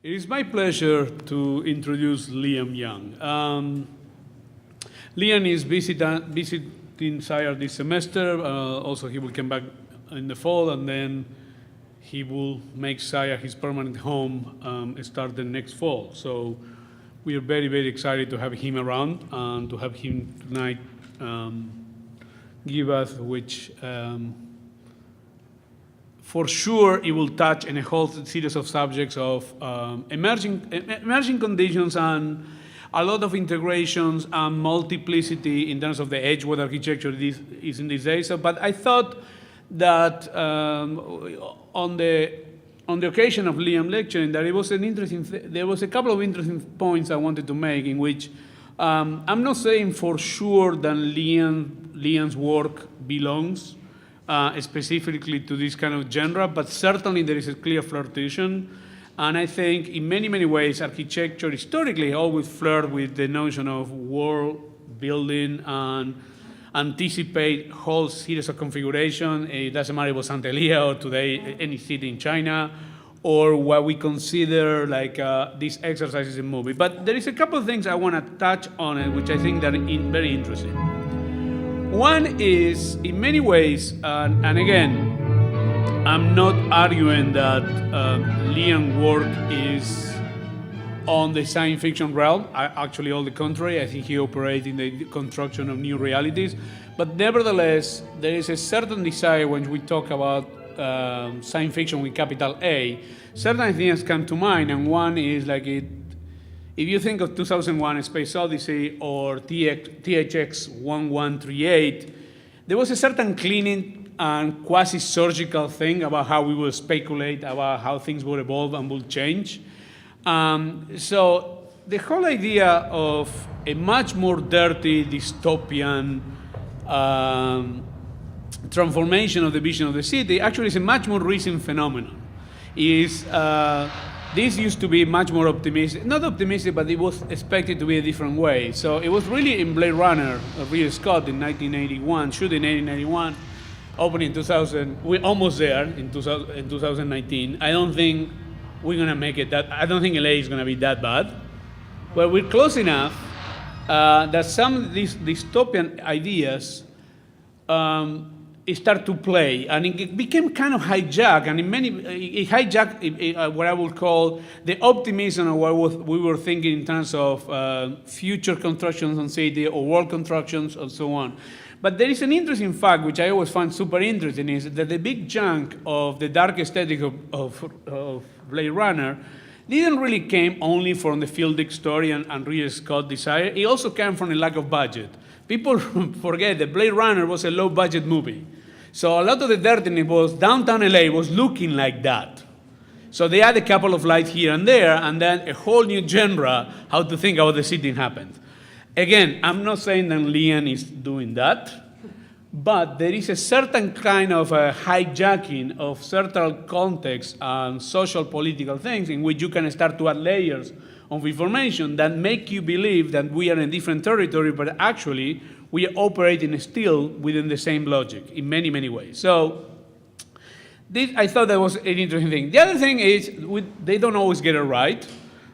It is my pleasure to introduce Liam Young. Liam is visiting SCI-Arc this semester. Also, he will come back in the fall, and then he will make SCI-Arc his permanent home start the next fall. So we are very, very excited to have him around and to have him tonight give us which for sure, it will touch on a whole series of subjects of emerging conditions and a lot of integrations and multiplicity in terms of the edge what architecture is in these days. So, but I thought that on the occasion of Liam lecturing, that it was an interesting. There was a couple of interesting points I wanted to make in which I'm not saying for sure that Liam's work belongs specifically to this kind of genre, but certainly there is a clear flirtation. And I think in many, many ways, architecture historically always flirted with the notion of world building and anticipate whole series of configuration. It doesn't matter if it was Santelia or today any city in China, or what we consider like these exercises in movie. But there is a couple of things I want to touch on it, which I think that are very interesting. One is, in many ways, and again, I'm not arguing that Liam's work is on the science fiction realm. Actually, all the contrary. I think he operates in the construction of new realities. But nevertheless, there is a certain desire when we talk about science fiction with capital A. Certain things come to mind, and one is like if you think of 2001: A Space Odyssey or THX 1138, there was a certain cleaning and quasi-surgical thing about how we will speculate about how things will evolve and will change. So the whole idea of a much more dirty dystopian transformation of the vision of the city actually is a much more recent phenomenon. This used to be much more optimistic, not optimistic, but it was expected to be a different way. So it was really in Blade Runner of Ridley Scott in 1981, shooting in 1981, opening in 2000. We're almost there in 2019. I don't think we're going to make it that. I don't think LA is going to be that bad. But we're close enough that some of these dystopian ideas start to play, and it became kind of hijacked, and it hijacked what I would call the optimism of what we were thinking in terms of future constructions on city or world constructions and so on. But there is an interesting fact, which I always find super interesting, is that the big chunk of the dark aesthetic of Blade Runner didn't really came only from the Fieldick story and Ridley Scott desire. It also came from a lack of budget. People forget that Blade Runner was a low-budget movie. So a lot of the dirtiness was downtown LA was looking like that. So they had a couple of lights here and there, and then a whole new genre how to think about the city happened. Again, I'm not saying that Liam is doing that, but there is a certain kind of a hijacking of certain contexts and social political things in which you can start to add layers of information that make you believe that we are in a different territory, but actually we are operating still within the same logic in many, many ways. So I thought that was an interesting thing. The other thing is they don't always get it right,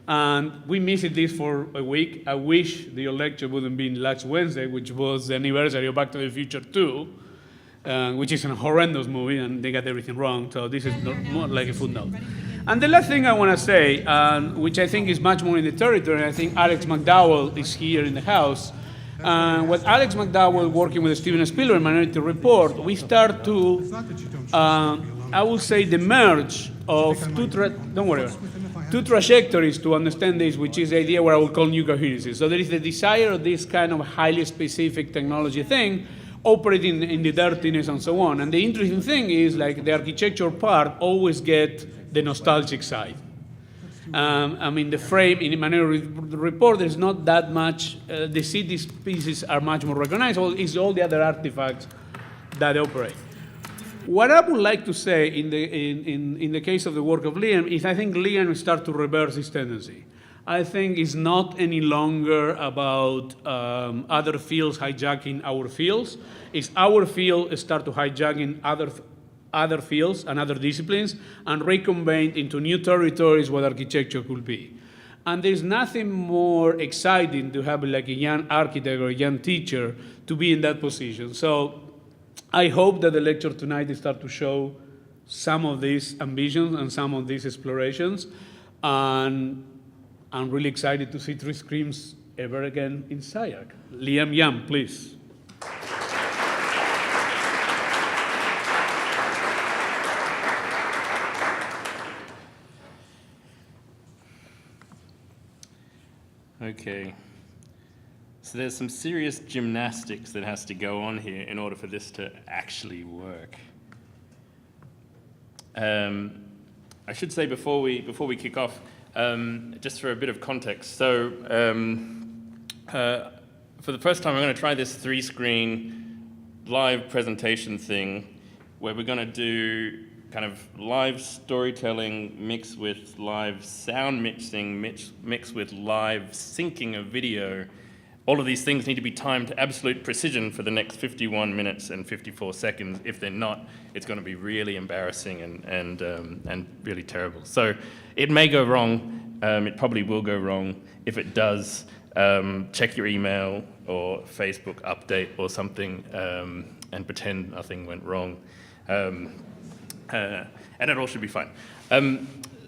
and we missed this for a week. I wish the lecture wouldn't be last Wednesday, which was the anniversary of Back to the Future 2, which is a horrendous movie, and they got everything wrong, so this is more like a footnote. And the last thing I want to say, which I think is much more in the territory, I think Alex McDowell is here in the house. With Alex McDowell working with Steven Spielberg, Minority Report, we start to, I will say, the merge of two trajectories to understand this, which is the idea what I will call new coherency. So there is the desire of this kind of highly specific technology thing operating in the dirtiness and so on. And the interesting thing is, like, the architecture part always get the nostalgic side. I mean, the frame in the Minority Report, there's not that much. The city pieces are much more recognizable. It's all the other artifacts that operate. What I would like to say in the case of the work of Liam is I think Liam will start to reverse this tendency. I think it's not any longer about other fields hijacking our fields. It's our field start to hijacking other other fields and other disciplines and reconvened into new territories what architecture could be. And there's nothing more exciting to have like a young architect or a young teacher to be in that position. So I hope that the lecture tonight start to show some of these ambitions and some of these explorations. And I'm really excited to see 3 screens ever again in SCI-Arc. Liam Young, please. Okay, so there's some serious gymnastics that has to go on here in order for this to actually work. I should say before we kick off, just for a bit of context. So for the first time, I'm going to try this 3-screen live presentation thing where we're going to do kind of live storytelling mixed with live sound mixing, mixed with live syncing of video. All of these things need to be timed to absolute precision for the next 51 minutes and 54 seconds. If they're not, it's going to be really embarrassing and really terrible. So it may go wrong. It probably will go wrong. If it does, check your email or Facebook update or something and pretend nothing went wrong. And it all should be fine.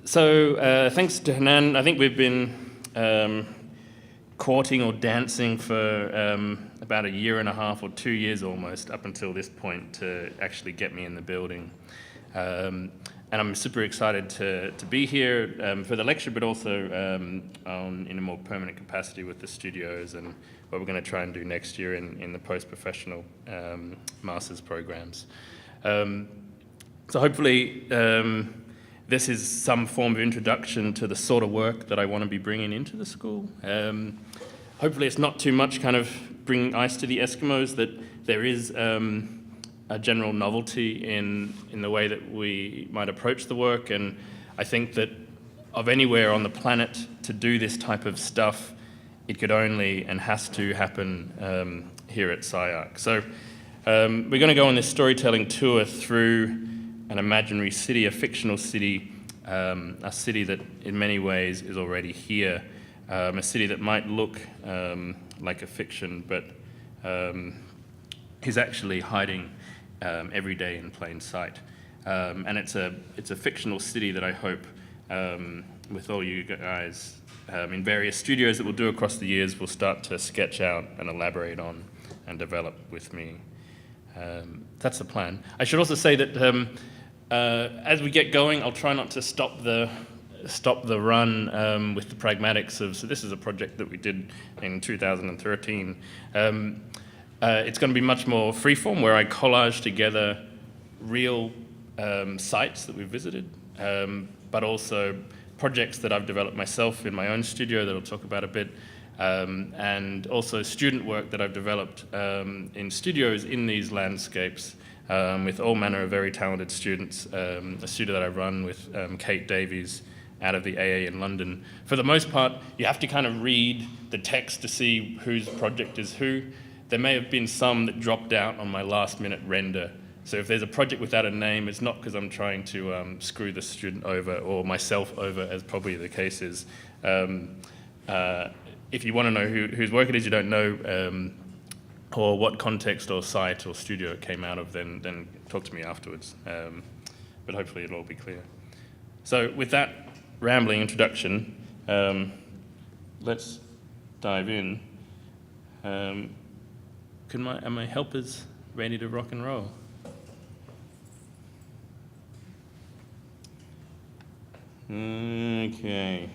So thanks to Hernan, I think we've been courting or dancing for about 1.5 years or 2 years almost up until this point to actually get me in the building. And I'm super excited to be here for the lecture, but also in a more permanent capacity with the studios and what we're going to try and do next year in the post-professional master's programs. So hopefully this is some form of introduction to the sort of work that I want to be bringing into the school. Hopefully it's not too much kind of bringing ice to the Eskimos, that there is a general novelty in the way that we might approach the work. And I think that of anywhere on the planet to do this type of stuff, it could only and has to happen here at SCI-Arc. So we're going to go on this storytelling tour through an imaginary city, a fictional city, a city that in many ways is already here, a city that might look like a fiction, but is actually hiding every day in plain sight. And it's a fictional city that I hope, with all you guys in various studios that we'll do across the years, we'll start to sketch out and elaborate on and develop with me. That's the plan. I should also say that as we get going, I'll try not to stop the run with the pragmatics of, so this is a project that we did in 2013. It's going to be much more freeform, where I collage together real sites that we've visited, but also projects that I've developed myself in my own studio that I'll talk about a bit, and also student work that I've developed in studios in these landscapes with all manner of very talented students. A studio that I run with Kate Davies out of the AA in London. For the most part, you have to kind of read the text to see whose project is who. There may have been some that dropped out on my last-minute render. So if there's a project without a name, it's not because I'm trying to screw the student over or myself over, as probably the case is. If you want to know whose work it is you don't know, or what context or site or studio it came out of, then talk to me afterwards. But hopefully it'll all be clear. So with that rambling introduction, let's dive in. Are my helpers ready to rock and roll? Okay.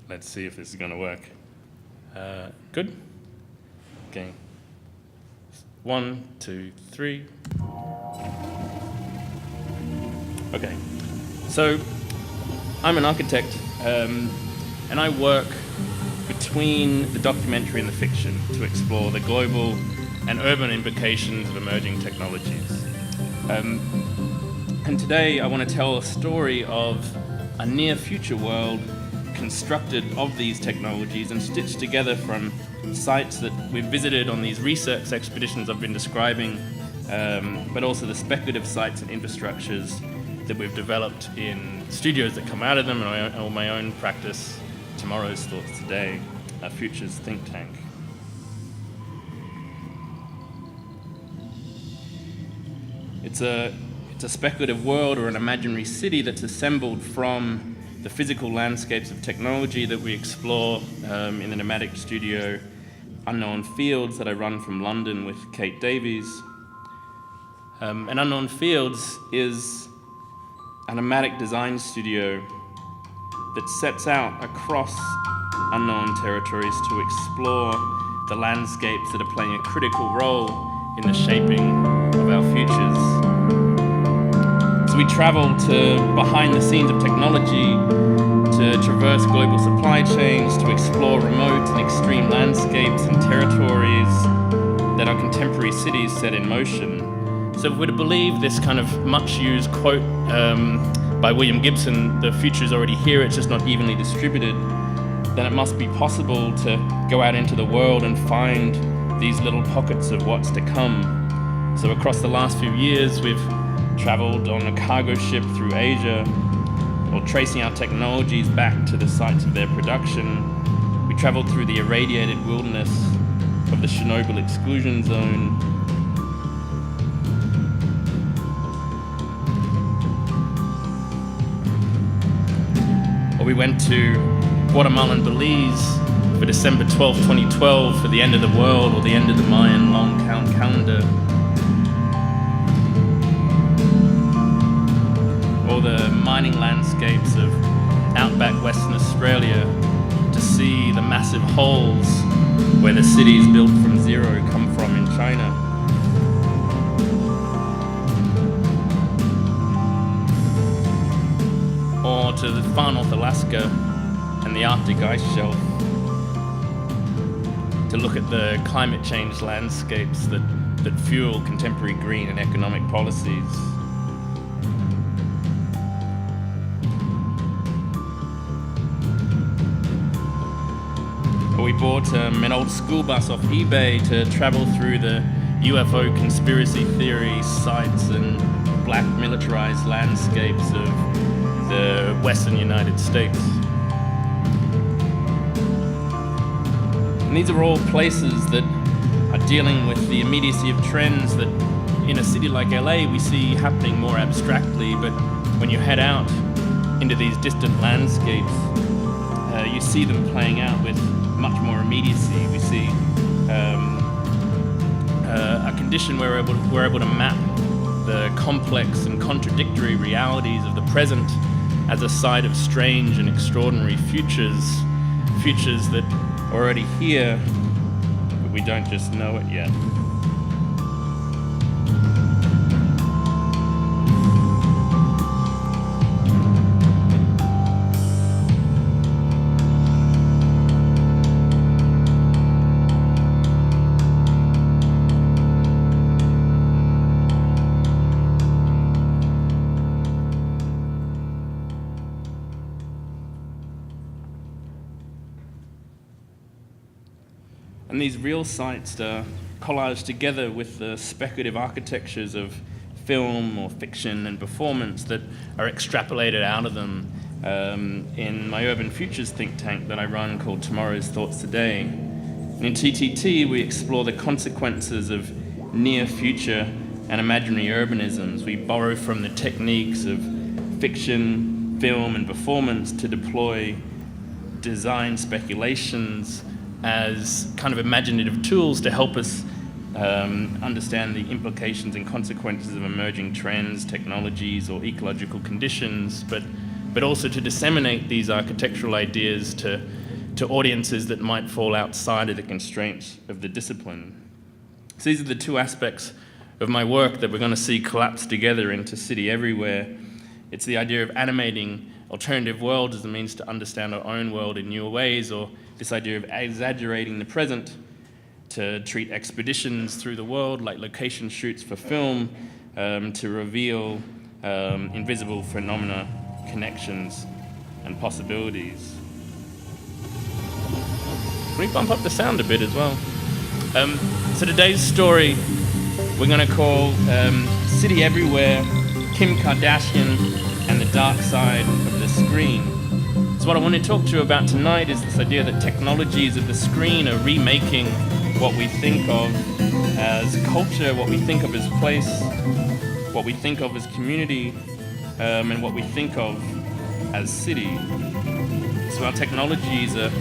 Let's see if this is going to work. Good? Okay. 1, 2, 3. Okay. So, I'm an architect, and I work between the documentary and the fiction to explore the global and urban implications of emerging technologies. And today I want to tell a story of a near future world constructed of these technologies and stitched together from sites that we've visited on these research expeditions I've been describing, but also the speculative sites and infrastructures that we've developed in studios that come out of them, and my own practice, Tomorrow's Thoughts Today, a futures think tank. It's a speculative world or an imaginary city that's assembled from the physical landscapes of technology that we explore in the nomadic studio Unknown Fields that I run from London with Kate Davies. And Unknown Fields is a nomadic design studio that sets out across unknown territories to explore the landscapes that are playing a critical role in the shaping of our futures. So we travel to behind the scenes of technology, to traverse global supply chains, to explore remote and extreme landscapes and territories that our contemporary cities set in motion. So if we're to believe this kind of much-used quote by William Gibson, the future is already here, it's just not evenly distributed, then it must be possible to go out into the world and find these little pockets of what's to come. So across the last few years, we've traveled on a cargo ship through Asia, or tracing our technologies back to the sites of their production. We traveled through the irradiated wilderness of the Chernobyl exclusion zone. Or we went to Guatemala and Belize for December 12, 2012 for the end of the world, or the end of the Mayan long count calendar. Or the mining landscapes of outback Western Australia to see the massive holes where the cities built from zero come from in China. Or to the far north Alaska and the Arctic ice shelf to look at the climate change landscapes that fuel contemporary green and economic policies. We bought an old school bus off eBay to travel through the UFO conspiracy theory sites and black militarized landscapes of the Western United States. And these are all places that are dealing with the immediacy of trends that in a city like LA we see happening more abstractly, but when you head out into these distant landscapes, you see them playing out with much more immediacy. We see a condition where we're able to map the complex and contradictory realities of the present as a site of strange and extraordinary futures that are already here, but we don't just know it yet. And these real sites are collaged together with the speculative architectures of film or fiction and performance that are extrapolated out of them in my urban futures think tank that I run called Tomorrow's Thoughts Today. And in TTT, we explore the consequences of near future and imaginary urbanisms. We borrow from the techniques of fiction, film, and performance to deploy design speculations as kind of imaginative tools to help us understand the implications and consequences of emerging trends, technologies, or ecological conditions, but also to disseminate these architectural ideas to audiences that might fall outside of the constraints of the discipline. So these are the two aspects of my work that we're going to see collapse together into City Everywhere. It's the idea of animating alternative worlds as a means to understand our own world in new ways, or this idea of exaggerating the present to treat expeditions through the world like location shoots for film, to reveal invisible phenomena, connections, and possibilities. Can we bump up the sound a bit as well? So today's story we're going to call City Everywhere, Kim Kardashian, and the dark side of the screen. So what I want to talk to you about tonight is this idea that technologies of the screen are remaking what we think of as culture, what we think of as place, what we think of as community, and what we think of as city. So our technologies are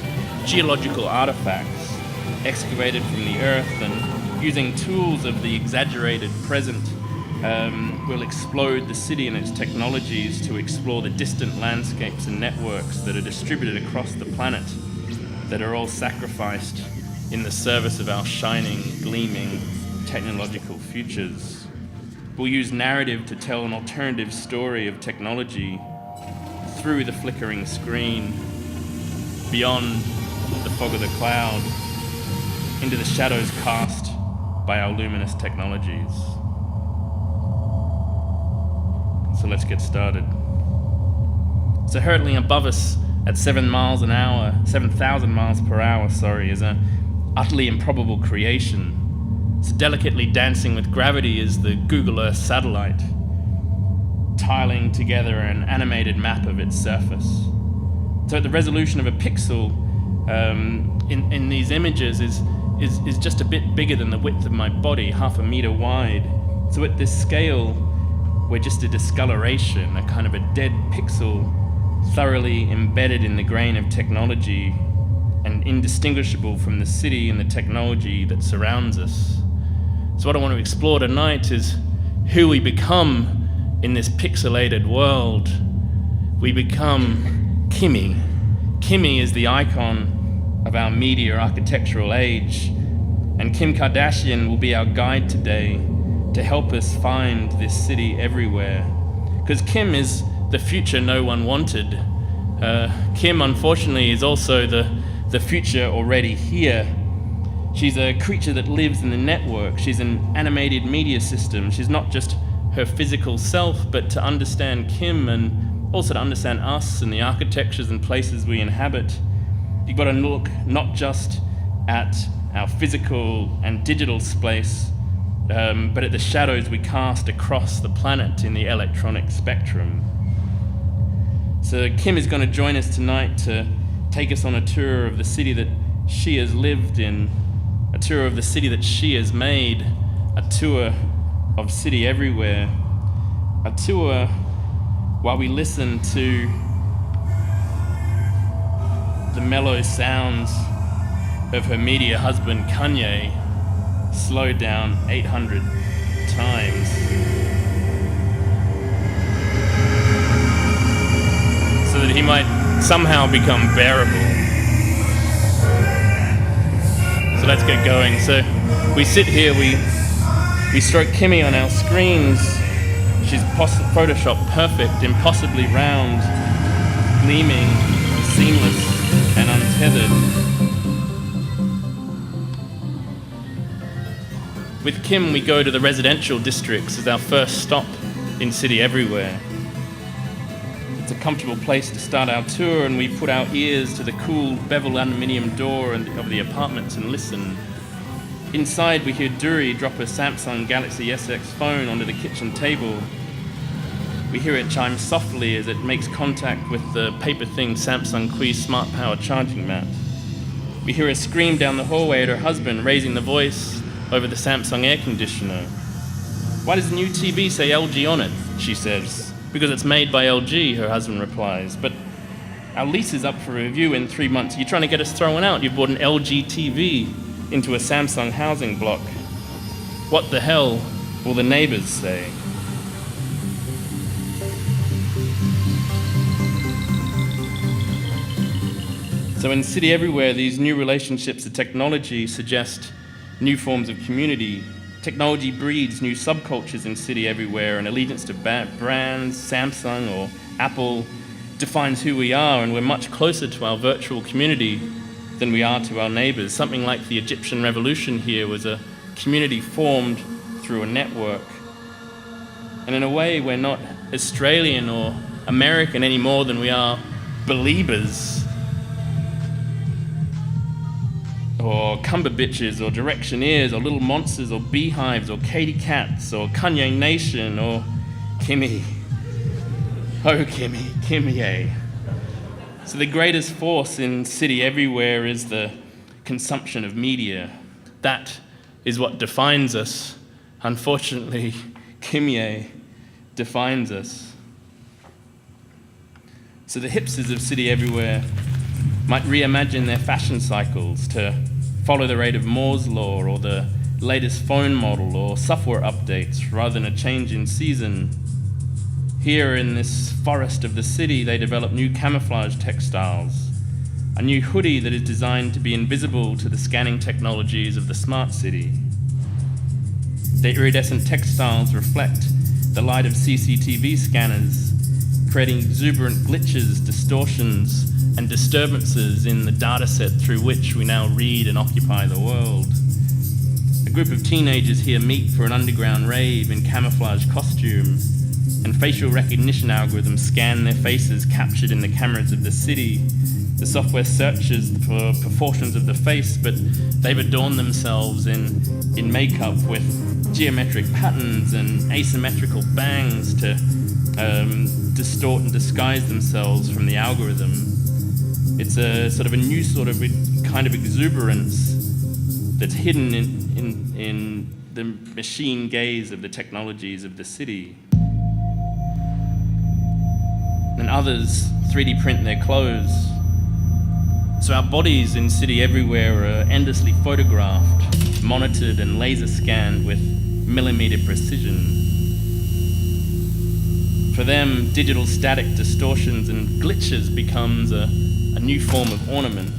geological artifacts excavated from the earth, and using tools of the exaggerated present, will explode the city and its technologies to explore the distant landscapes and networks that are distributed across the planet, that are all sacrificed in the service of our shining, gleaming technological futures. We'll use narrative to tell an alternative story of technology through the flickering screen, beyond the fog of the cloud, into the shadows cast by our luminous technologies. So let's get started. So hurtling above us at 7,000 miles per hour, is an utterly improbable creation. So delicately dancing with gravity is the Google Earth satellite, tiling together an animated map of its surface. So at the resolution of a pixel in these images is just a bit bigger than the width of my body, 0.5 meter wide. So at this scale, we're just a discoloration, a kind of a dead pixel, thoroughly embedded in the grain of technology and indistinguishable from the city and the technology that surrounds us. So what I want to explore tonight is who we become in this pixelated world. We become Kimmy. Kimmy is the icon of our media architectural age, and Kim Kardashian will be our guide today to help us find this city everywhere. Because Kim is the future no one wanted. Kim, unfortunately, is also the future already here. She's a creature that lives in the network. She's an animated media system. She's not just her physical self, but to understand Kim and also to understand us and the architectures and places we inhabit, you've got to look not just at our physical and digital space, but at the shadows we cast across the planet in the electronic spectrum. So Kim is going to join us tonight to take us on a tour of the city that she has lived in, a tour of the city that she has made, a tour of City Everywhere, a tour while we listen to the mellow sounds of her media husband Kanye, slowed down 800 times. So that he might somehow become bearable. So let's get going. So we sit here, we stroke Kimmy on our screens. She's Photoshop perfect, impossibly round, gleaming, seamless, and untethered. With Kim, we go to the residential districts as our first stop in City Everywhere. It's a comfortable place to start our tour, and we put our ears to the cool bevel aluminium door of the apartments and listen. Inside, we hear Duri drop her Samsung Galaxy SX phone onto the kitchen table. We hear it chime softly as it makes contact with the paper-thin Samsung Quiz Smart Power charging mat. We hear her scream down the hallway at her husband, raising the voice over the Samsung air conditioner. Why does the new TV say LG on it? She says. Because it's made by LG, her husband replies. But our lease is up for review in 3 months. You're trying to get us thrown out. You've bought an LG TV into a Samsung housing block. What the hell will the neighbors say? So in City Everywhere, these new relationships to technology suggest new forms of community. Technology breeds new subcultures in City Everywhere, and allegiance to brands, Samsung or Apple, defines who we are, and we're much closer to our virtual community than we are to our neighbors. Something like the Egyptian revolution here was a community formed through a network. And in a way, we're not Australian or American any more than we are Beliebers. or Cumberbitches, or Directioneers, or Little Monsters, or Beehives, or Katy Cats, or Kanye Nation, or Kimmy. Oh, Kimmy, Kimmy. So the greatest force in City Everywhere is the consumption of media. That is what defines us. Unfortunately, Kimmy defines us. So the hipsters of City Everywhere might reimagine their fashion cycles to follow the rate of Moore's law or the latest phone model or software updates rather than a change in season. Here in this forest of the city, they develop new camouflage textiles, a new hoodie that is designed to be invisible to the scanning technologies of the smart city. The iridescent textiles reflect the light of CCTV scanners, creating exuberant glitches, distortions, and disturbances in the data set through which we now read and occupy the world. A group of teenagers here meet for an underground rave in camouflage costume, and facial recognition algorithms scan their faces captured in the cameras of the city. The software searches for proportions of the face, but they've adorned themselves in makeup with geometric patterns and asymmetrical bangs to distort and disguise themselves from the algorithm. It's a sort of a new sort of kind of exuberance that's hidden in the machine gaze of the technologies of the city. And others 3D print their clothes. So our bodies in City Everywhere are endlessly photographed, monitored and laser scanned with millimeter precision. For them, digital static distortions and glitches becomes a new form of ornament.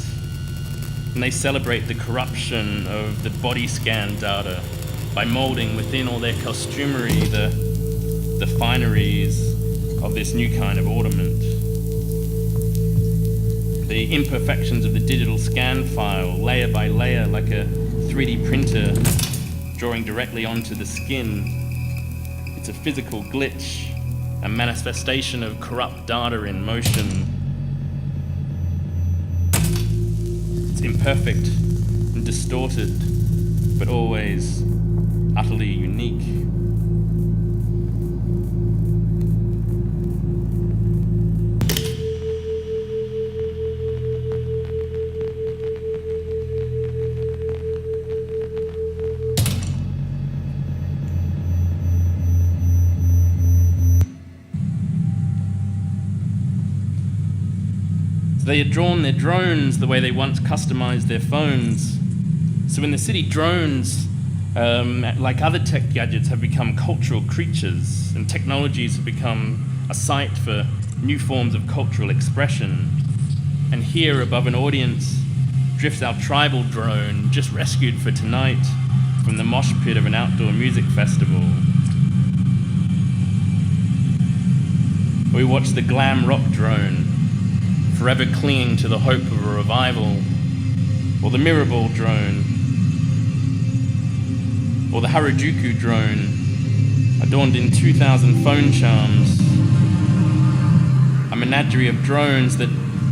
And they celebrate the corruption of the body scan data by molding within all their costumery the fineries of this new kind of ornament. The imperfections of the digital scan file, layer by layer, like a 3D printer drawing directly onto the skin. It's a physical glitch, a manifestation of corrupt data in motion. It's imperfect and distorted, but always utterly unique. They had drawn their drones the way they once customized their phones. So in the city, drones, like other tech gadgets, have become cultural creatures, and technologies have become a site for new forms of cultural expression. And here, above an audience, drifts our tribal drone, just rescued for tonight from the mosh pit of an outdoor music festival. We watch the glam rock drone, forever clinging to the hope of a revival, or the mirrorball drone, or the Harajuku drone, adorned in 2,000 phone charms, a menagerie of drones that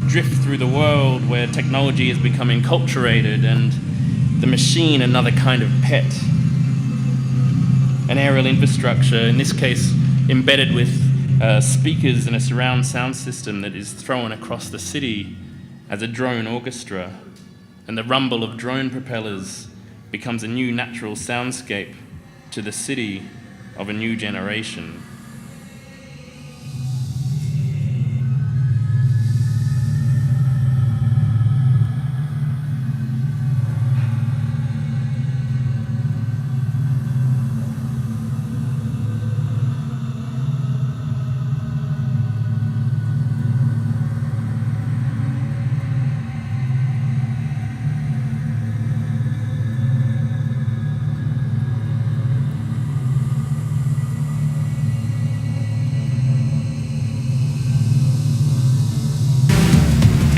drift through the world where technology is becoming enculturated and the machine another kind of pet. An aerial infrastructure, in this case embedded with speakers and a surround sound system that is thrown across the city as a drone orchestra, and the rumble of drone propellers becomes a new natural soundscape to the city of a new generation.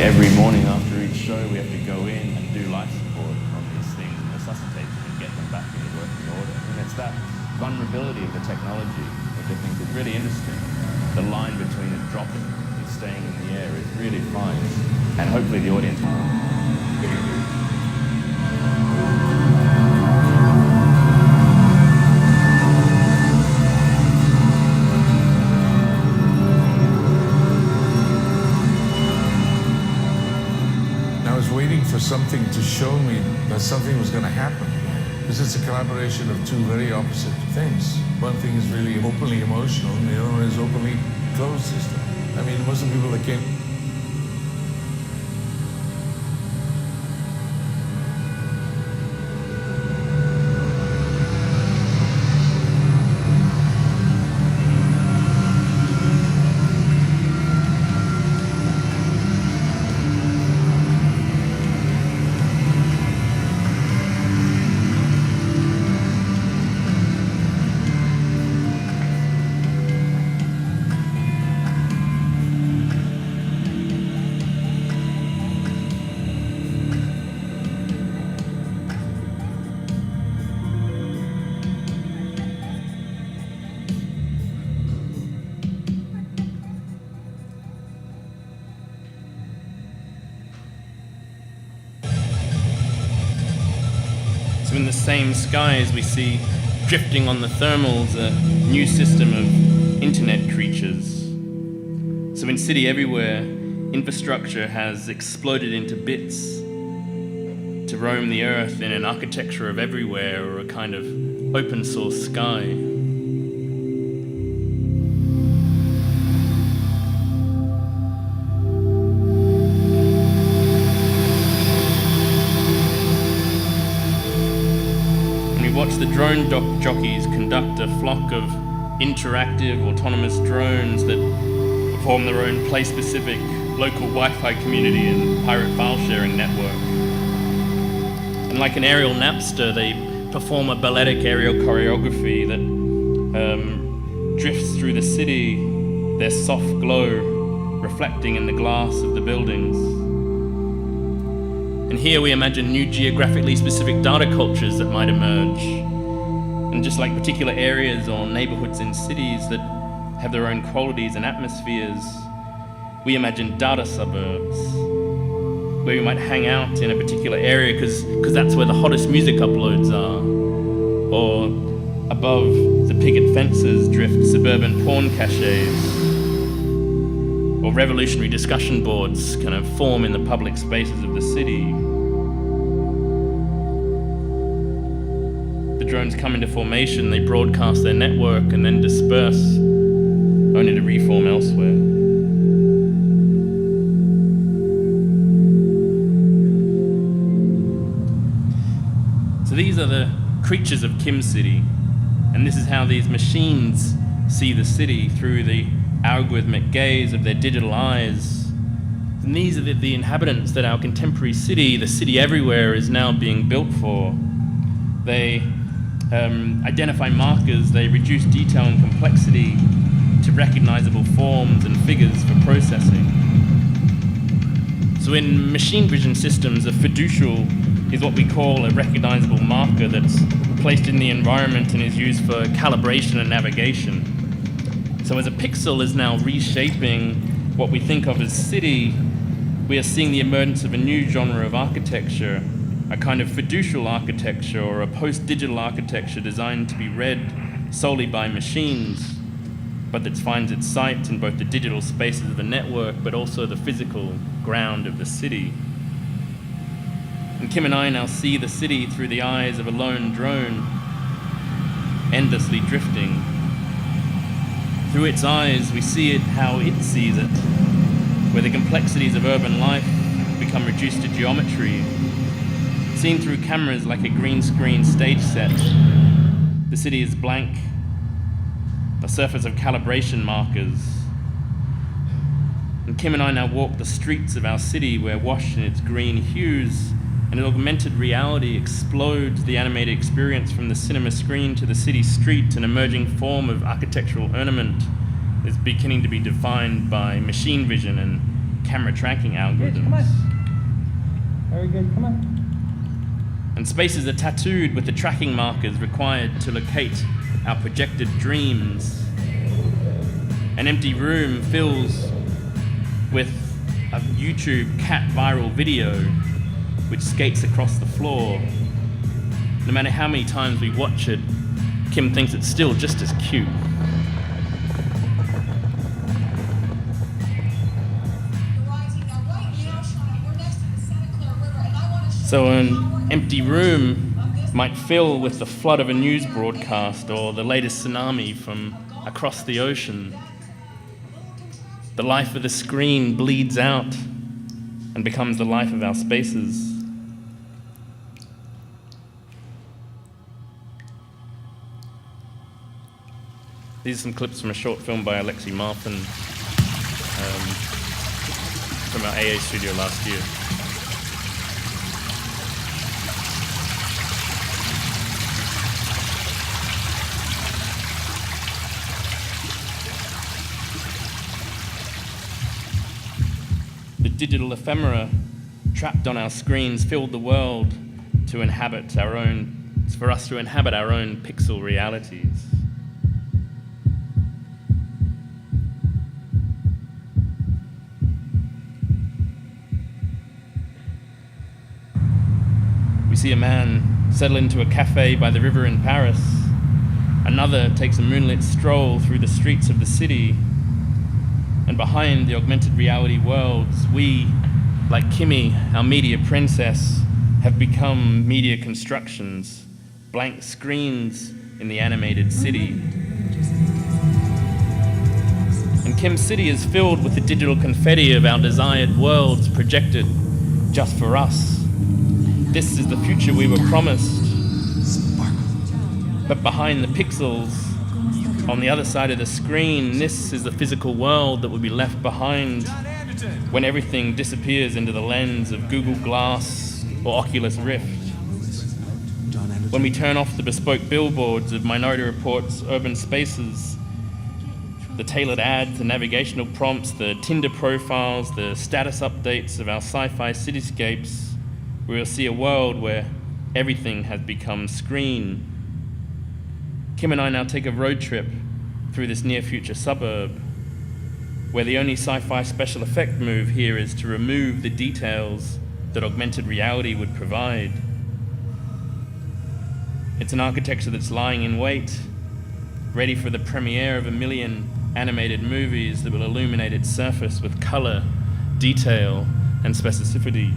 Every morning after each show, we have to go in and do life support on these things and resuscitate them and get them back into working order. And it's that vulnerability of the technology, which I think is really interesting. The line between it dropping and staying in the air is really fine. And hopefully the audience will. I was waiting for something to show me that something was going to happen. Because it's a collaboration of two very opposite things. One thing is really openly emotional, and the other one is openly closed system. I mean, most of the people that came. So in the same skies we see drifting on the thermals a new system of internet creatures. So in city everywhere, infrastructure has exploded into bits to roam the earth in an architecture of everywhere, or a kind of open source sky. Watch the drone jockeys conduct a flock of interactive autonomous drones that form their own place-specific local Wi-Fi community and pirate file-sharing network. And like an aerial Napster, they perform a balletic aerial choreography that drifts through the city, their soft glow reflecting in the glass of the buildings. And here we imagine new geographically specific data cultures that might emerge. And just like particular areas or neighborhoods in cities that have their own qualities and atmospheres, we imagine data suburbs, where we might hang out in a particular area because that's where the hottest music uploads are. Or above the picket fences drift suburban porn caches. Or revolutionary discussion boards kind of form in the public spaces of the city. The drones come into formation, they broadcast their network and then disperse, only to reform elsewhere. So these are the creatures of Kim City, and this is how these machines see the city through the algorithmic gaze of their digital eyes. And these are the inhabitants that our contemporary city, the city everywhere, is now being built for. They identify markers, they reduce detail and complexity to recognizable forms and figures for processing. So in machine vision systems, a fiducial is what we call a recognizable marker that's placed in the environment and is used for calibration and navigation. So as a pixel is now reshaping what we think of as city, we are seeing the emergence of a new genre of architecture, a kind of fiducial architecture or a post-digital architecture designed to be read solely by machines, but that finds its site in both the digital spaces of the network but also the physical ground of the city. And Kim and I now see the city through the eyes of a lone drone, endlessly drifting. Through its eyes, we see it how it sees it, where the complexities of urban life become reduced to geometry. Seen through cameras like a green screen stage set, the city is blank, a surface of calibration markers. And Kim and I now walk the streets of our city, where washed in its green hues, and an augmented reality explodes the animated experience from the cinema screen to the city street. An emerging form of architectural ornament is beginning to be defined by machine vision and camera tracking algorithms. Come on. Very good, come on. And spaces are tattooed with the tracking markers required to locate our projected dreams. An empty room fills with a YouTube cat viral video which skates across the floor, no matter how many times we watch it, Kim thinks it's still just as cute. So an empty room might fill with the flood of a news broadcast or the latest tsunami from across the ocean. The life of the screen bleeds out and becomes the life of our spaces. These are some clips from a short film by Alexei Marfin from our AA studio last year. The digital ephemera trapped on our screens filled the world to inhabit our own, for us to inhabit our own pixel realities. We see a man settle into a cafe by the river in Paris. Another takes a moonlit stroll through the streets of the city. And behind the augmented reality worlds, we, like Kimmy, our media princess, have become media constructions, blank screens in the animated city. And Kim's city is filled with the digital confetti of our desired worlds projected just for us. This is the future we were promised. But behind the pixels, on the other side of the screen, this is the physical world that will be left behind when everything disappears into the lens of Google Glass or Oculus Rift. When we turn off the bespoke billboards of Minority Report's urban spaces, the tailored ads, the navigational prompts, the Tinder profiles, the status updates of our sci-fi cityscapes, we will see a world where everything has become screen. Kim and I now take a road trip through this near-future suburb, where the only sci-fi special effect move here is to remove the details that augmented reality would provide. It's an architecture that's lying in wait, ready for the premiere of 1 million animated movies that will illuminate its surface with color, detail, and specificity.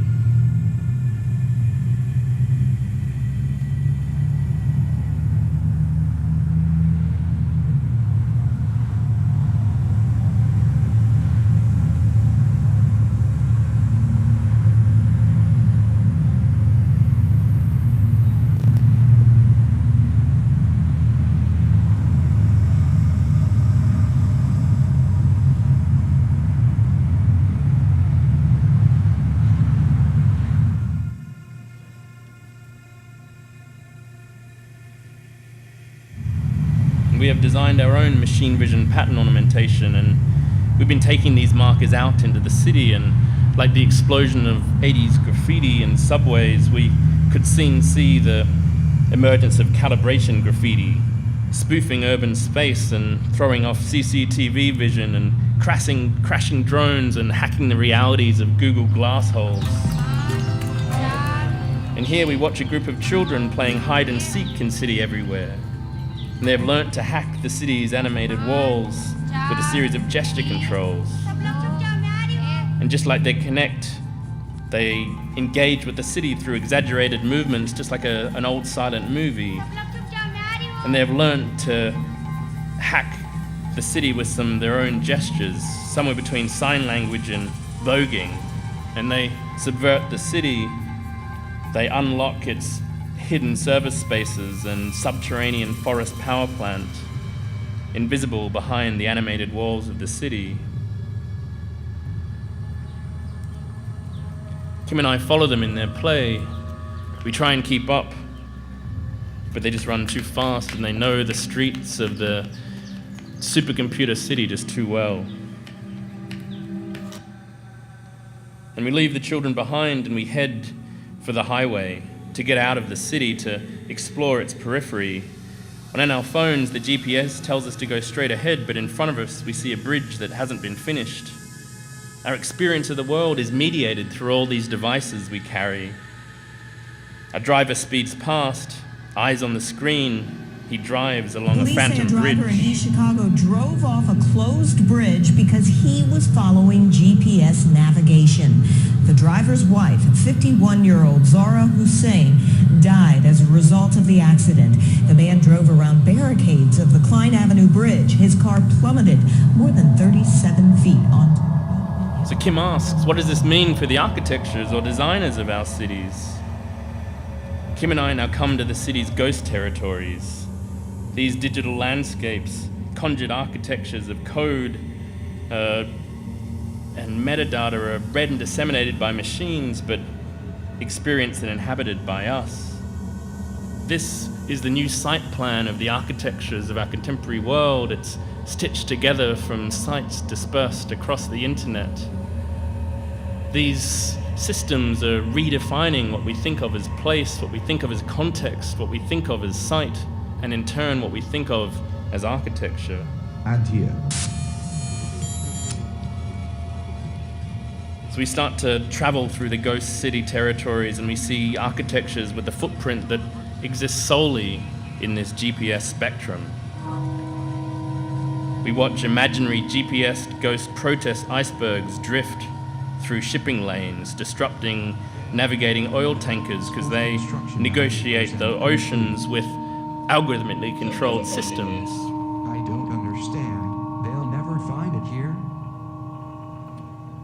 We have designed our own machine vision pattern ornamentation, and we've been taking these markers out into the city, and like the explosion of 80s graffiti in subways, we could soon see the emergence of calibration graffiti, spoofing urban space and throwing off CCTV vision and crashing drones and hacking the realities of Google Glass holes. And here we watch a group of children playing hide and seek in city everywhere. And they have learnt to hack the city's animated walls with a series of gesture controls. And just like they connect, they engage with the city through exaggerated movements, just like an old silent movie. And they have learnt to hack the city with some of their own gestures, somewhere between sign language and voguing. And they subvert the city, they unlock its hidden service spaces and subterranean forest power plant, invisible behind the animated walls of the city. Kim and I follow them in their play. We try and keep up, but they just run too fast and they know the streets of the supercomputer city just too well. And we leave the children behind and we head for the highway to get out of the city, to explore its periphery. And on our phones, the GPS tells us to go straight ahead, but in front of us, we see a bridge that hasn't been finished. Our experience of the world is mediated through all these devices we carry. Our driver speeds past, Eyes on the screen, he drives along Police a phantom say a driver bridge. in East Chicago drove off a closed bridge because he was following GPS navigation. The driver's wife, 51-year-old Zara Hussein, died as a result of the accident. The man drove around barricades of the Klein Avenue Bridge. His car plummeted more than 37 feet on. So Kim asks, what does this mean for the architectures or designers of our cities? Kim and I now come to the city's ghost territories. These digital landscapes, conjured architectures of code and metadata are read and disseminated by machines, but experienced and inhabited by us. This is the new site plan of the architectures of our contemporary world. It's stitched together from sites dispersed across the internet. These systems are redefining what we think of as place, what we think of as context, what we think of as site, and in turn what we think of as architecture. And here. So we start to travel through the ghost city territories and we see architectures with a footprint that exists solely in this GPS spectrum. We watch imaginary GPS ghost protest icebergs drift through shipping lanes, disrupting navigating oil tankers because they negotiate the oceans with algorithmically controlled systems. I don't understand. They'll never find it here.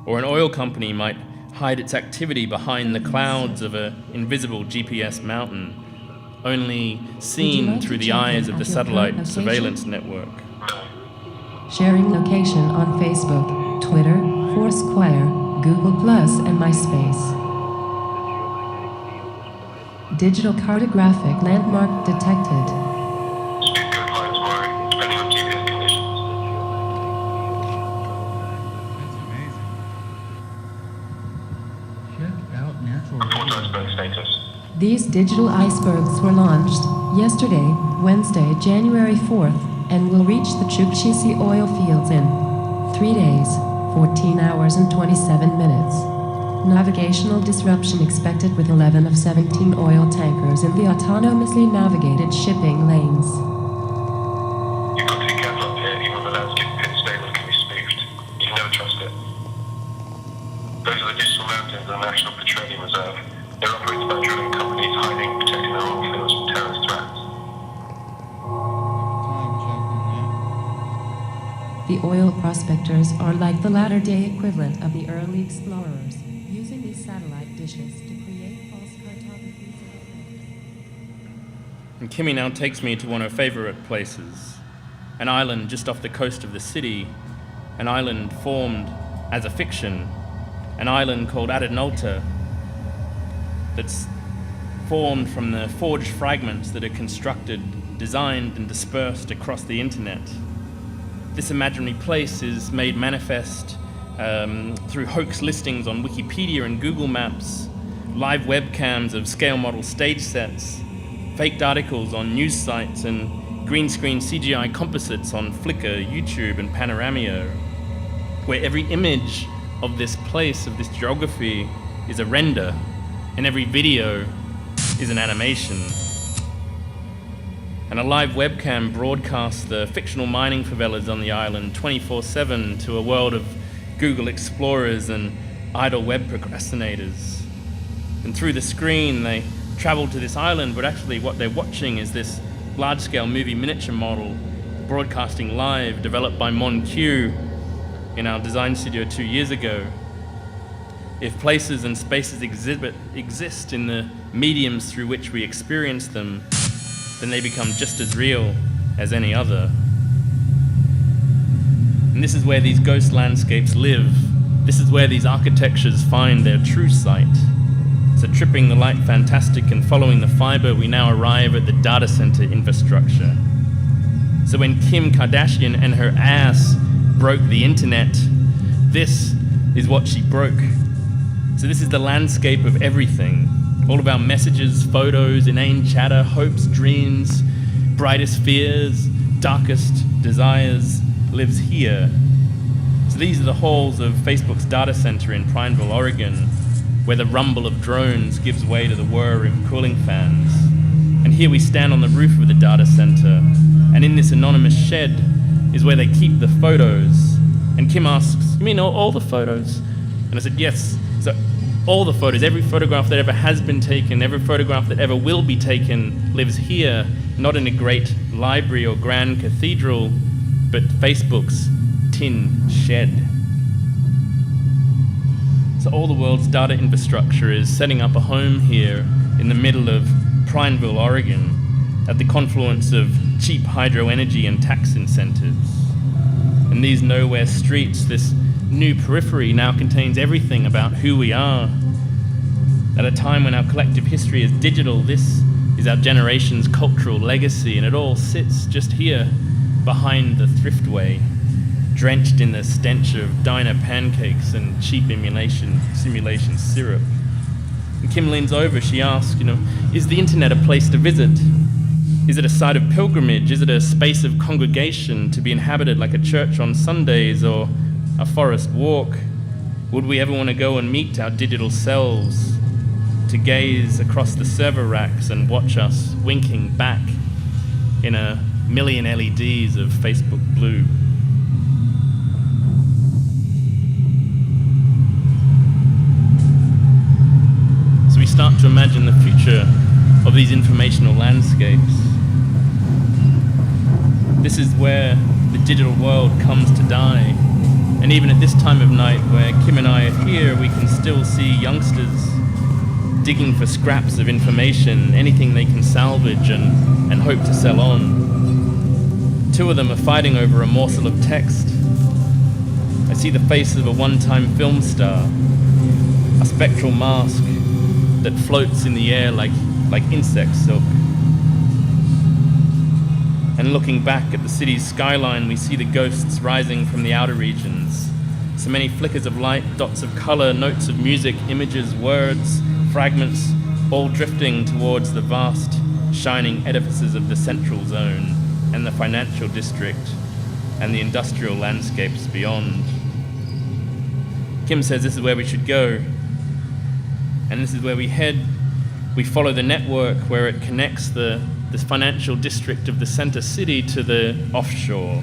Or an oil company might hide its activity behind the clouds of an invisible GPS mountain, only seen through the eyes of the satellite surveillance network. Sharing location on Facebook, Twitter, Foursquare, Google+, and MySpace. Digital cartographic landmark detected. Speed code lines vary depending on GPS conditions. That's amazing. Check out natural Report iceberg status. These digital icebergs were launched yesterday, Wednesday, January 4th, and will reach the Chukchi oil fields in 3 days, 14 hours and 27 minutes. Navigational disruption expected with 11 of 17 oil tankers in the autonomously navigated shipping lanes. You've got to be careful up here, even the landscape pit stable can be spoofed. You can never trust it. Those are the digital mountains of the National Petroleum Reserve. They're operated by drilling companies hiding, protecting their oil fields from terrorist threats. The oil prospectors are like the latter-day equivalent of the early explorers, using these satellite dishes to create false cartographies of the place. And Kimmy now takes me to one of her favorite places, an island just off the coast of the city, an island formed as a fiction, an island called Aditnálta that's formed from the forged fragments that are constructed, designed, and dispersed across the internet. This imaginary place is made manifest through hoax listings on Wikipedia and Google Maps, live webcams of scale model stage sets, faked articles on news sites, and green screen CGI composites on Flickr, YouTube, and Panoramio, where every image of this place, of this geography, is a render, and every video is an animation. And a live webcam broadcasts the fictional mining favelas on the island 24/7 to a world of Google explorers and idle web procrastinators. And through the screen, they travel to this island, but actually what they're watching is this large-scale movie miniature model broadcasting live, developed by MonQ in our design studio 2 years ago. If places and spaces exist in the mediums through which we experience them, then they become just as real as any other. And this is where these ghost landscapes live. This is where these architectures find their true site. So tripping the light fantastic and following the fiber, we now arrive at the data center infrastructure. So when Kim Kardashian and her ass broke the internet, this is what she broke. So this is the landscape of everything. All of our messages, photos, inane chatter, hopes, dreams, brightest fears, darkest desires lives here. So these are the halls of Facebook's data center in Pineville, Oregon, where the rumble of drones gives way to the whir of cooling fans. And here we stand on the roof of the data center, and in this anonymous shed is where they keep the photos. And Kim asks, "You mean all the photos?" And I said, "Yes." So all the photos, every photograph that ever has been taken, every photograph that ever will be taken lives here, not in a great library or grand cathedral, but Facebook's tin shed. So all the world's data infrastructure is setting up a home here in the middle of Pineville, Oregon, at the confluence of cheap hydro energy and tax incentives. And these nowhere streets, this new periphery now contains everything about who we are. At a time when our collective history is digital, this is our generation's cultural legacy, and it all sits just here behind the thriftway, drenched in the stench of diner pancakes and cheap simulation syrup. And Kim leans over, she asks, is the internet a place to visit? Is it a site of pilgrimage? Is it a space of congregation to be inhabited like a church on Sundays or a forest walk? Would we ever want to go and meet our digital selves, to gaze across the server racks and watch us winking back in a million LEDs of Facebook blue? So we start to imagine the future of these informational landscapes. This is where the digital world comes to die. And even at this time of night where Kim and I are here, we can still see youngsters digging for scraps of information, anything they can salvage and hope to sell on. Two of them are fighting over a morsel of text. I see the face of a one-time film star, a spectral mask that floats in the air like insect silk. And looking back at the city's skyline, we see the ghosts rising from the outer regions. So many flickers of light, dots of color, notes of music, images, words, fragments, all drifting towards the vast, shining edifices of the central zone and the financial district and the industrial landscapes beyond. Kim says this is where we should go, and this is where we head. We follow the network where it connects this financial district of the center city to the offshore.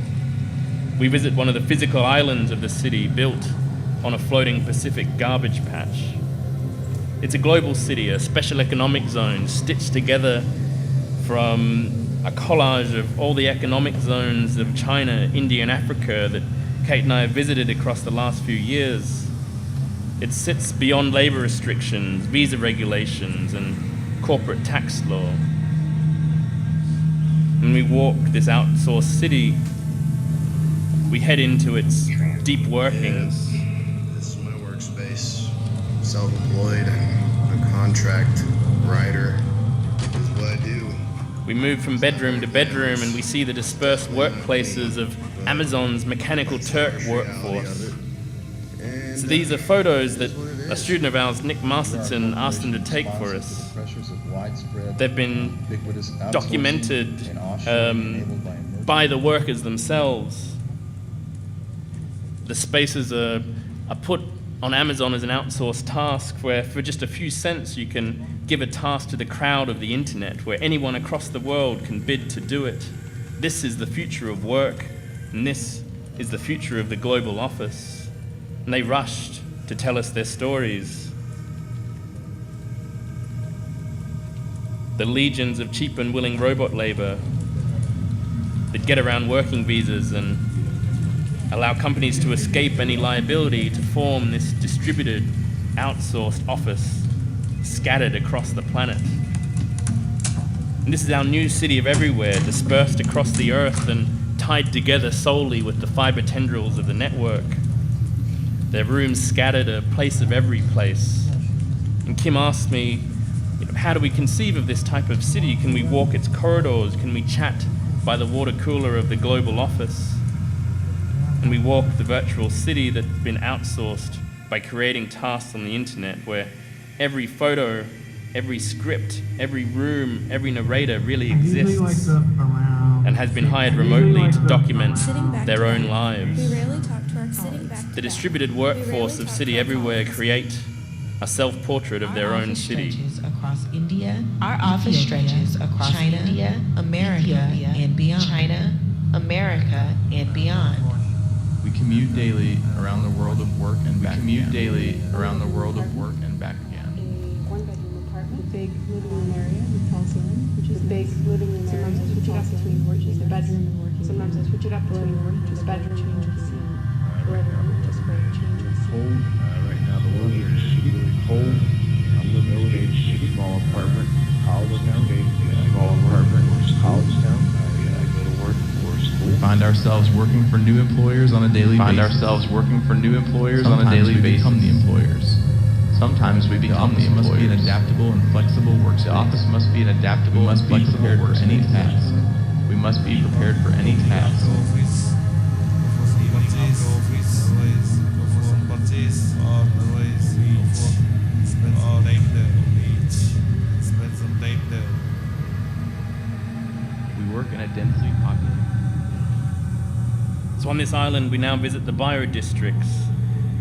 We visit one of the physical islands of the city built on a floating Pacific garbage patch. It's a global city, a special economic zone stitched together from a collage of all the economic zones of China, India, and Africa that Kate and I have visited across the last few years. It sits beyond labor restrictions, visa regulations, and corporate tax law. When we walk this outsourced city, we head into its deep workings. This is my workspace. Self-employed, a contract writer. This is what I do. We move from bedroom to bedroom and we see the dispersed workplaces of Amazon's Mechanical Turk workforce. So these are photos that a student of ours, Nick Masterton, asked them to take for us. They've been documented by the workers themselves. The spaces are put on Amazon as an outsourced task where for just a few cents you can give a task to the crowd of the internet where anyone across the world can bid to do it. This is the future of work, and this is the future of the global office. And they rushed to tell us their stories. The legions of cheap and willing robot labor that get around working visas and allow companies to escape any liability to form this distributed, outsourced office scattered across the planet. And this is our new city of everywhere, dispersed across the earth and tied together solely with the fiber tendrils of the network. Their rooms scattered, a place of every place. And Kim asked me, how do we conceive of this type of city? Can we walk its corridors? Can we chat by the water cooler of the global office? And we walk the virtual city that's been outsourced by creating tasks on the internet where every photo, every script, every room, every narrator really exists and has been hired remotely to document their own lives. We rarely talk to our sitting back. The distributed workforce of City Everywhere create a self-portrait of their own city. Across India, Our office stretches across China, India, America, Ethiopia, and beyond. China, America, and beyond. We commute daily around the world of work and back again. We commute daily around the world of work and back again. A one-bedroom apartment, big living room area with tall ceiling, which is big living room area. Sometimes I switch it up between working the bedroom and working. Sometimes I switch it up between working the bedroom and working wherever just where it changes. Cold. Right now the weather is really cold. I'm living in a small apartment, college town. Small apartment, college town. I go to work or school. We find ourselves working for new employers on a daily basis. Sometimes we become the employers. Sometimes we become the employers. Must be an adaptable and flexible workspace. The office must be an adaptable and flexible workspace. We must be prepared for any task. We work in a densely populated. So on this island, we now visit the bio-districts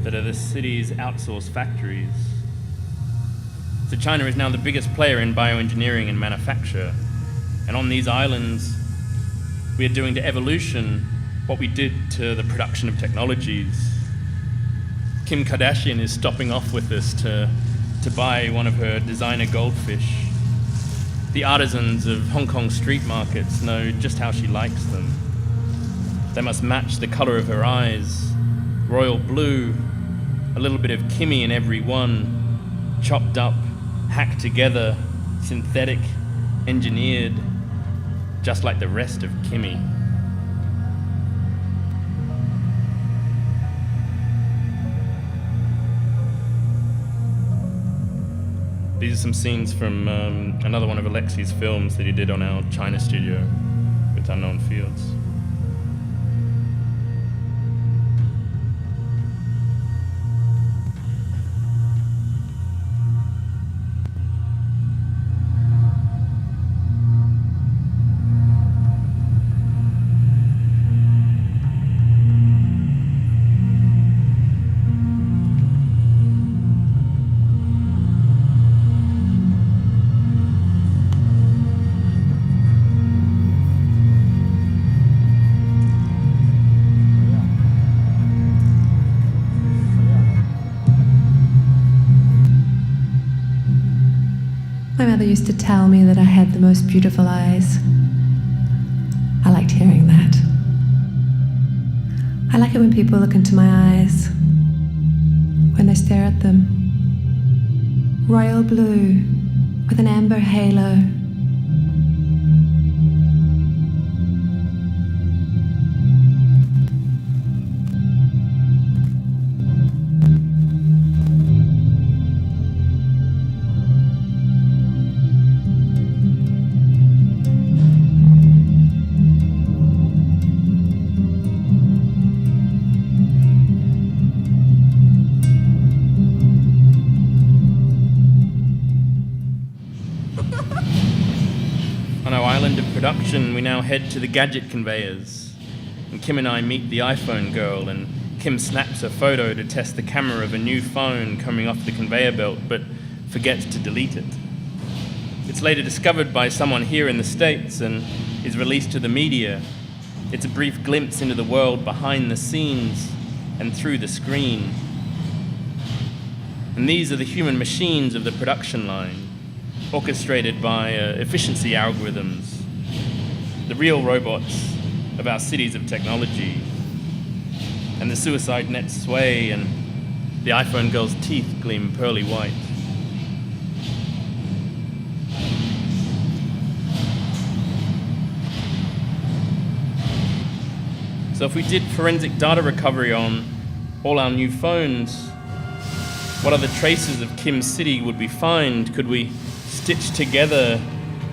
that are the city's outsourced factories. So China is now the biggest player in bioengineering and manufacture. And on these islands, we are doing to evolution what we did to the production of technologies. Kim Kardashian is stopping off with us to buy one of her designer goldfish. The artisans of Hong Kong street markets know just how she likes them. They must match the color of her eyes, royal blue, a little bit of Kimmy in every one, chopped up, hacked together, synthetic, engineered, just like the rest of Kimmy. These are some scenes from another one of Alexi's films that he did on our China studio with Unknown Fields. My mother used to tell me that I had the most beautiful eyes. I liked hearing that. I like it when people look into my eyes, when they stare at them. Royal blue with an amber halo. On our island of production, we now head to the gadget conveyors. And Kim and I meet the iPhone girl, and Kim snaps a photo to test the camera of a new phone coming off the conveyor belt, but forgets to delete it. It's later discovered by someone here in the States and is released to the media. It's a brief glimpse into the world behind the scenes and through the screen. And these are the human machines of the production line, orchestrated by efficiency algorithms, the real robots of our cities of technology. And the suicide nets sway, and the iPhone girl's teeth gleam pearly white. So if we did forensic data recovery on all our new phones, what other traces of Kim's city would we find? Could we stitch together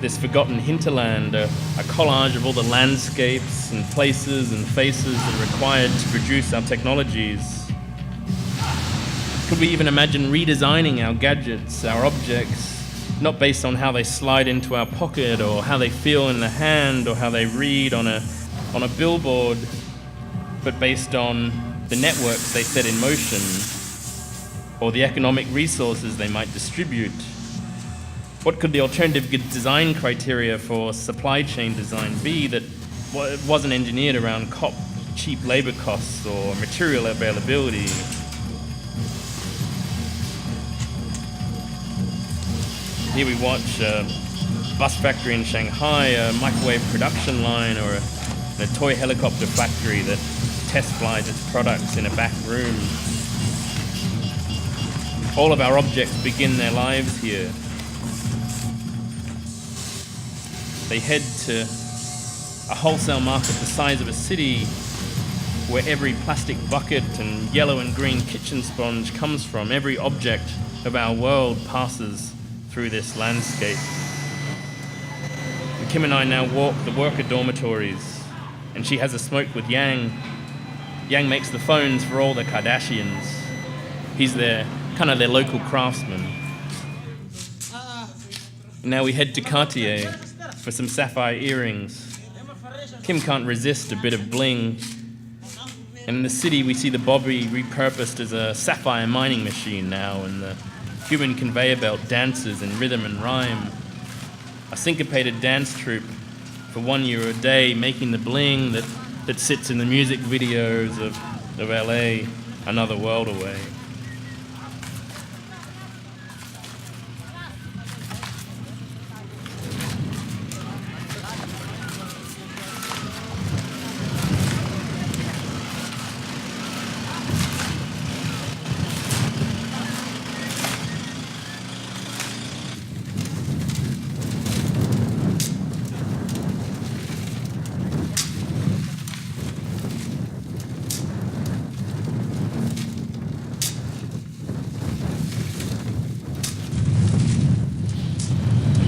this forgotten hinterland, a collage of all the landscapes and places and faces that are required to produce our technologies? Could we even imagine redesigning our gadgets, our objects, not based on how they slide into our pocket or how they feel in the hand or how they read on a billboard, but based on the networks they set in motion? or the economic resources they might distribute? What could the alternative design criteria for supply chain design be that wasn't engineered around cheap labor costs or material availability? Here we watch a bus factory in Shanghai, a microwave production line, or a toy helicopter factory that test flies its products in a back room. All of our objects begin their lives here. They head to a wholesale market the size of a city, where every plastic bucket and yellow and green kitchen sponge comes from. Every object of our world passes through this landscape. And Kim and I now walk the worker dormitories, and she has a smoke with Yang. Yang makes the phones for all the Kardashians. He's their local craftsman. And now we head to Cartier for some sapphire earrings. Kim can't resist a bit of bling. And in the city, we see the Bobby repurposed as a sapphire mining machine now, and the human conveyor belt dances in rhythm and rhyme. A syncopated dance troupe for €1 a day, making the bling that sits in the music videos of LA, Another World Away.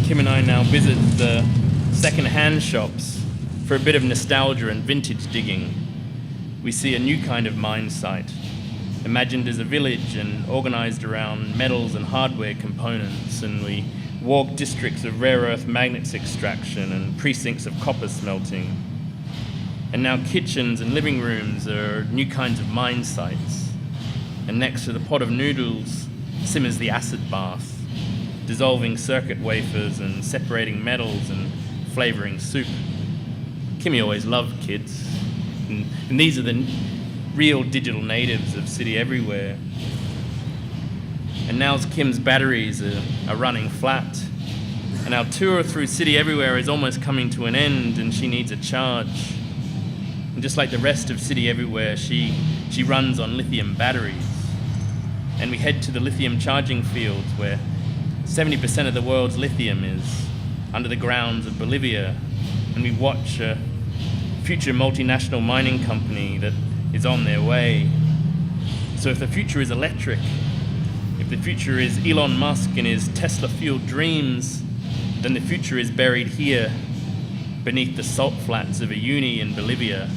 Kim and I now visit the second-hand shops for a bit of nostalgia and vintage digging. We see a new kind of mine site, imagined as a village and organized around metals and hardware components, and we walk districts of rare earth magnets extraction and precincts of copper smelting. And now kitchens and living rooms are new kinds of mine sites. And next to the pot of noodles simmers the acid bath, dissolving circuit wafers and separating metals and flavoring soup. Kimmy always loved kids. And these are the real digital natives of City Everywhere. And now Kim's batteries are running flat. And our tour through City Everywhere is almost coming to an end, and she needs a charge. And just like the rest of City Everywhere, she runs on lithium batteries. And we head to the lithium charging fields, where 70% of the world's lithium is under the grounds of Bolivia. And we watch a future multinational mining company that is on their way. So if the future is electric, if the future is Elon Musk and his Tesla-fueled dreams, then the future is buried here, beneath the salt flats of a uni in Bolivia.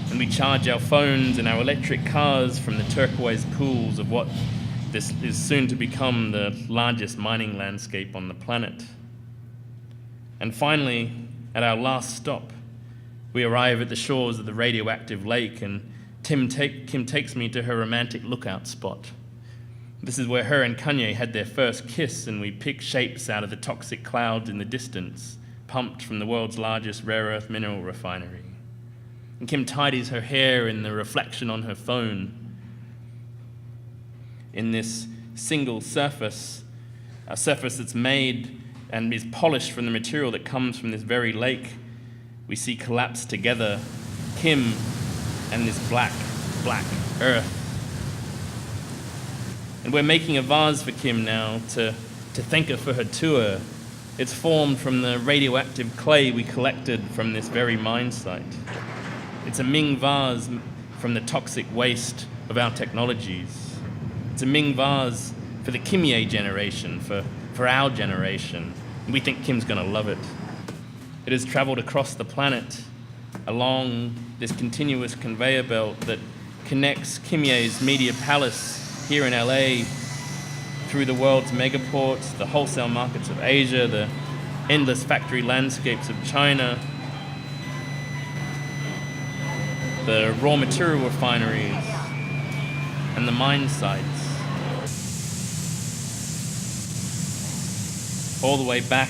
And we charge our phones and our electric cars from the turquoise pools of what this is soon to become the largest mining landscape on the planet. And finally, at our last stop, we arrive at the shores of the radioactive lake, and Kim takes me to her romantic lookout spot. This is where her and Kanye had their first kiss, and we pick shapes out of the toxic clouds in the distance, pumped from the world's largest rare earth mineral refinery. And Kim tidies her hair in the reflection on her phone. In this single surface, a surface that's made and is polished from the material that comes from this very lake, we see collapse together Kim and this black earth. And we're making a vase for Kim now to thank her for her tour. It's formed from the radioactive clay we collected from this very mine site. It's a Ming vase from the toxic waste of our technologies. It's a Ming vase for the Kimye generation, for our generation. And we think Kim's gonna love it. It has traveled across the planet along this continuous conveyor belt that connects Kimye's media palace here in LA through the world's megaports, the wholesale markets of Asia, the endless factory landscapes of China, the raw material refineries, and the mine sites. all the way back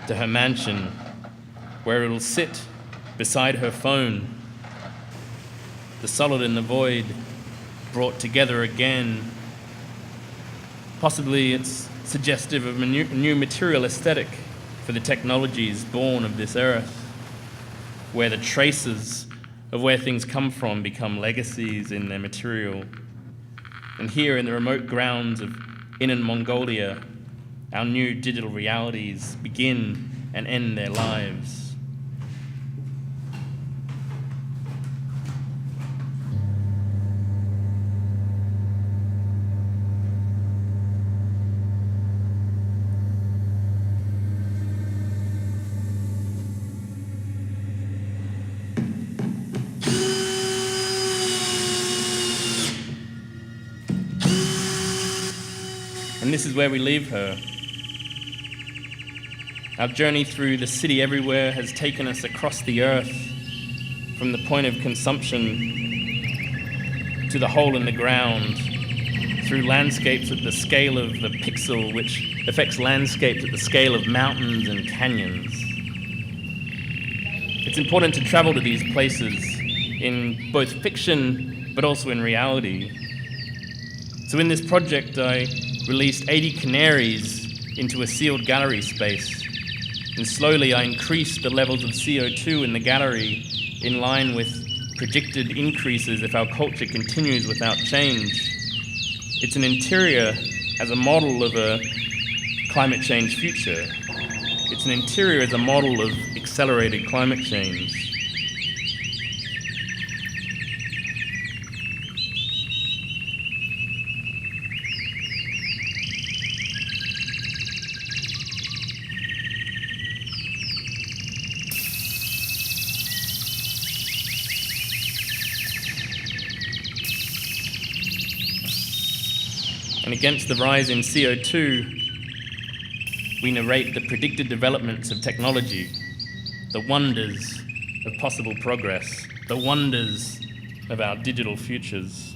to her mansion, where it'll sit beside her phone, the solid and the void brought together again. Possibly it's suggestive of a new material aesthetic for the technologies born of this earth, where the traces of where things come from become legacies in their material. And here in the remote grounds of Inner Mongolia, our new digital realities begin and end their lives. And this is where we leave her. Our journey through the city everywhere has taken us across the earth, from the point of consumption to the hole in the ground, through landscapes at the scale of the pixel, which affects landscapes at the scale of mountains and canyons. It's important to travel to these places in both fiction but also in reality. So in this project, I released 80 canaries into a sealed gallery space, and slowly I increased the levels of CO2 in the gallery in line with predicted increases if our culture continues without change. It's an interior as a model of a climate change future. It's an interior as a model of accelerated climate change. And against the rise in CO2, we narrate the predicted developments of technology, the wonders of possible progress, the wonders of our digital futures.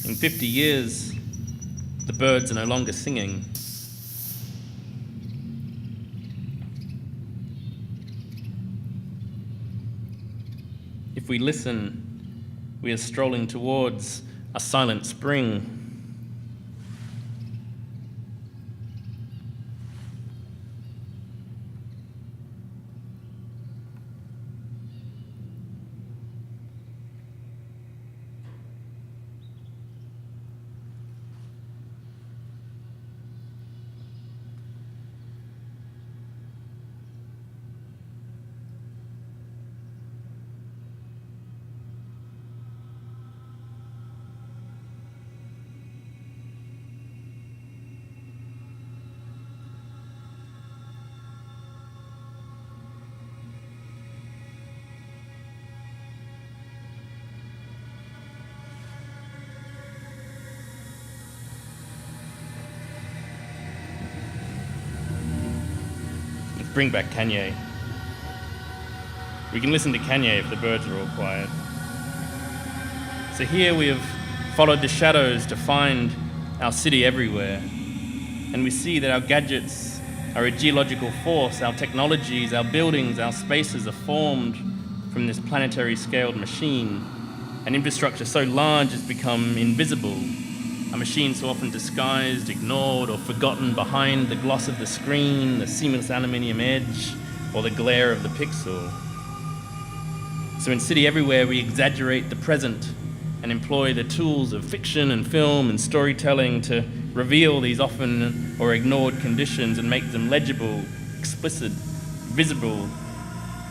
In 50 years, the birds are no longer singing. If we listen, we are strolling towards a silent spring. Bring back Kanye. We can listen to Kanye if the birds are all quiet. So here we have followed the shadows to find our city everywhere. And we see that our gadgets are a geological force, our technologies, our buildings, our spaces are formed from this planetary scaled machine. An infrastructure so large it's become invisible. A machine so often disguised, ignored, or forgotten behind the gloss of the screen, the seamless aluminium edge, or the glare of the pixel. So in City Everywhere, we exaggerate the present and employ the tools of fiction and film and storytelling to reveal these often or ignored conditions and make them legible, explicit, visible,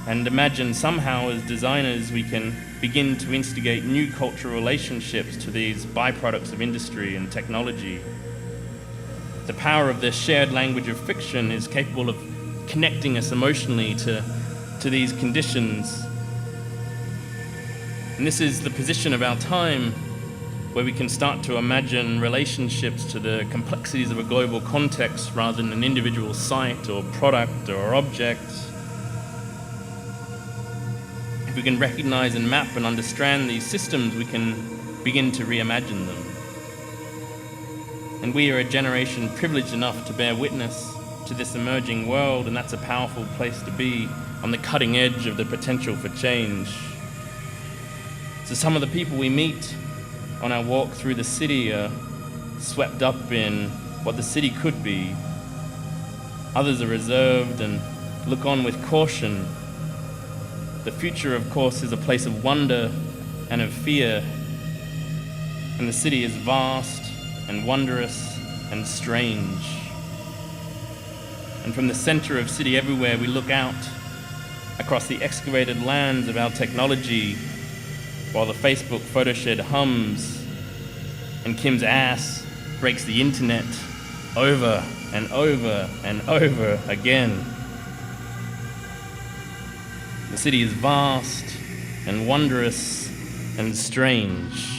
and imagine somehow as designers we can begin to instigate new cultural relationships to these byproducts of industry and technology. The power of the shared language of fiction is capable of connecting us emotionally to to these conditions. And this is the position of our time where we can start to imagine relationships to the complexities of a global context rather than an individual site or product or object. If we can recognize and map and understand these systems, we can begin to reimagine them. And we are a generation privileged enough to bear witness to this emerging world, and that's a powerful place to be, on the cutting edge of the potential for change. So some of the people we meet on our walk through the city are swept up in what the city could be. Others are reserved and look on with caution. The future, of course, is a place of wonder and of fear, and the city is vast and wondrous and strange. And from the center of City Everywhere, we look out across the excavated lands of our technology while the Facebook photoshed hums and Kim's ass breaks the internet over and over and over again. The city is vast and wondrous and strange.